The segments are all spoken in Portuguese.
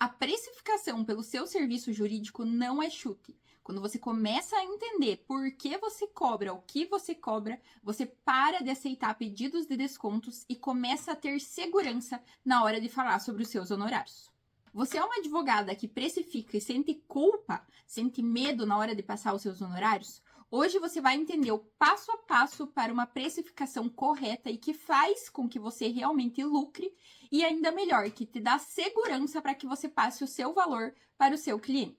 A precificação pelo seu serviço jurídico não é chute. Quando você começa a entender por que você cobra, o que você cobra, você para de aceitar pedidos de descontos e começa a ter segurança na hora de falar sobre os seus honorários. Você é uma advogada que precifica e sente culpa, sente medo na hora de passar os seus honorários? Hoje você vai entender o passo a passo para uma precificação correta e que faz com que você realmente lucre e ainda melhor, que te dá segurança para que você passe o seu valor para o seu cliente.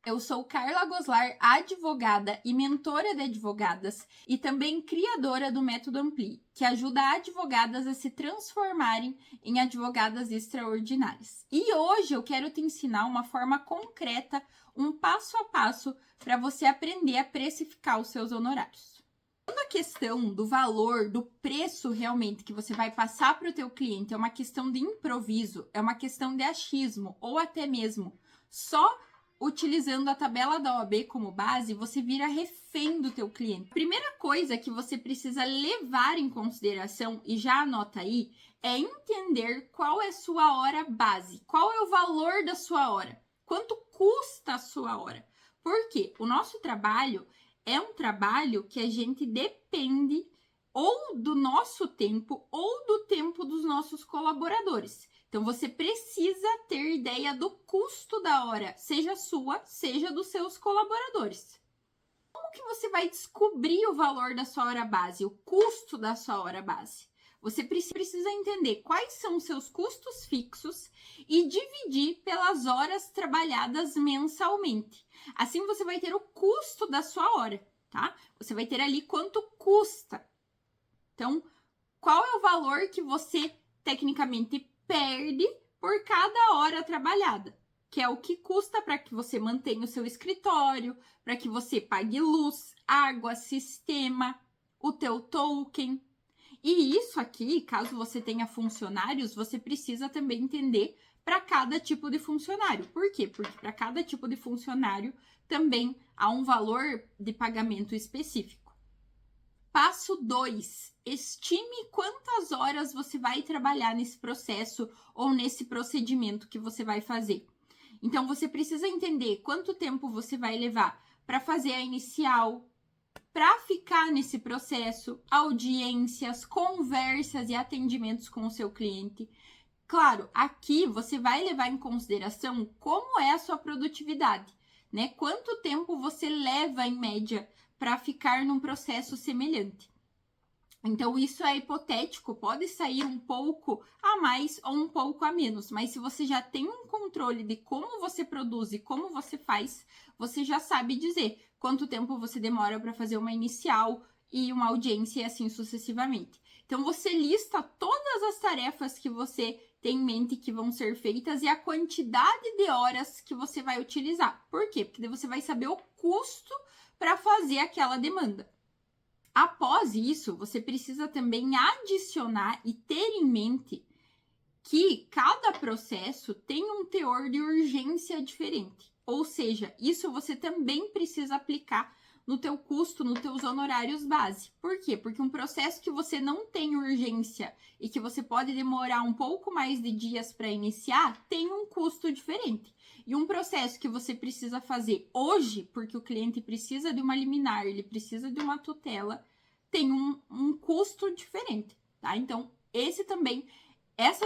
Eu sou Carla Goslar, advogada e mentora de advogadas e também criadora do Método Ampli, que ajuda advogadas a se transformarem em advogadas extraordinárias. E hoje eu quero te ensinar uma forma concreta, um passo a passo para você aprender a precificar os seus honorários. Quando a questão do valor, do preço realmente que você vai passar para o teu cliente é uma questão de improviso, é uma questão de achismo ou até mesmo só utilizando a tabela da OAB como base, você vira refém do teu cliente. A primeira coisa que você precisa levar em consideração, e já anota aí, é entender qual é a sua hora base, qual é o valor da sua hora, quanto custa a sua hora. Porque o nosso trabalho é um trabalho que a gente depende ou do nosso tempo ou do tempo dos nossos colaboradores. Então, você precisa ter ideia do custo da hora, seja sua, seja dos seus colaboradores. Como que você vai descobrir o valor da sua hora base, o custo da sua hora base? Você precisa entender quais são os seus custos fixos e dividir pelas horas trabalhadas mensalmente. Assim, você vai ter o custo da sua hora, tá? Você vai ter ali quanto custa. Então, qual é o valor que você, tecnicamente, perde por cada hora trabalhada, que é o que custa para que você mantenha o seu escritório, para que você pague luz, água, sistema, o teu token. E isso aqui, caso você tenha funcionários, você precisa também entender para cada tipo de funcionário. Por quê? Porque para cada tipo de funcionário também há um valor de pagamento específico. Passo 2. Estime quantas horas você vai trabalhar nesse processo ou nesse procedimento que você vai fazer. Então, você precisa entender quanto tempo você vai levar para fazer a inicial, para ficar nesse processo, audiências, conversas e atendimentos com o seu cliente. Claro, aqui você vai levar em consideração como é a sua produtividade, né? Quanto tempo você leva, em média, para ficar num processo semelhante. Então, isso é hipotético, pode sair um pouco a mais ou um pouco a menos, mas se você já tem um controle de como você produz e como você faz, você já sabe dizer quanto tempo você demora para fazer uma inicial e uma audiência e assim sucessivamente. Então, você lista todas as tarefas que você tem em mente que vão ser feitas e a quantidade de horas que você vai utilizar. Por quê? Porque daí você vai saber o custo para fazer aquela demanda. Após isso, você precisa também adicionar e ter em mente que cada processo tem um teor de urgência diferente. Ou seja, isso você também precisa aplicar no teu custo, nos teus honorários base. Por quê? Porque um processo que você não tem urgência e que você pode demorar um pouco mais de dias para iniciar, tem um custo diferente. E um processo que você precisa fazer hoje, porque o cliente precisa de uma liminar, ele precisa de uma tutela, tem um custo diferente, tá? Então, essa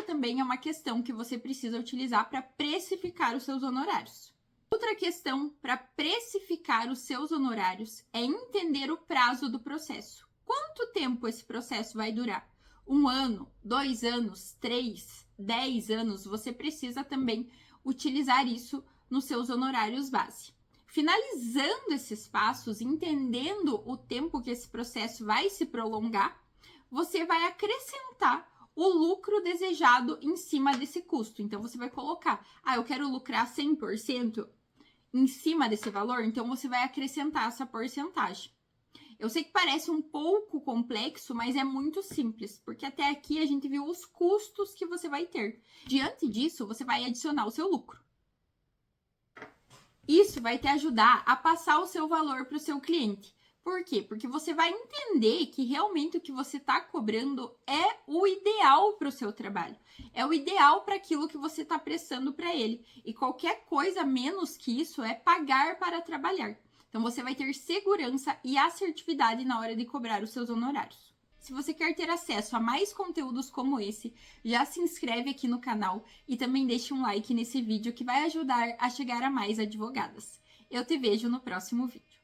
também é uma questão que você precisa utilizar para precificar os seus honorários. Outra questão para precificar os seus honorários é entender o prazo do processo. Quanto tempo esse processo vai durar? 1 ano, 2 anos, 3, 10 anos? Você precisa também utilizar isso nos seus honorários base. Finalizando esses passos, entendendo o tempo que esse processo vai se prolongar, você vai acrescentar o lucro desejado em cima desse custo. Então, você vai colocar, eu quero lucrar 100% em cima desse valor, então você vai acrescentar essa porcentagem. Eu sei que parece um pouco complexo, mas é muito simples, porque até aqui a gente viu os custos que você vai ter. Diante disso, você vai adicionar o seu lucro. Isso vai te ajudar a passar o seu valor para o seu cliente. Por quê? Porque você vai entender que realmente o que você está cobrando é o ideal para o seu trabalho. É o ideal para aquilo que você está prestando para ele. E qualquer coisa menos que isso é pagar para trabalhar. Então você vai ter segurança e assertividade na hora de cobrar os seus honorários. Se você quer ter acesso a mais conteúdos como esse, já se inscreve aqui no canal e também deixe um like nesse vídeo que vai ajudar a chegar a mais advogadas. Eu te vejo no próximo vídeo.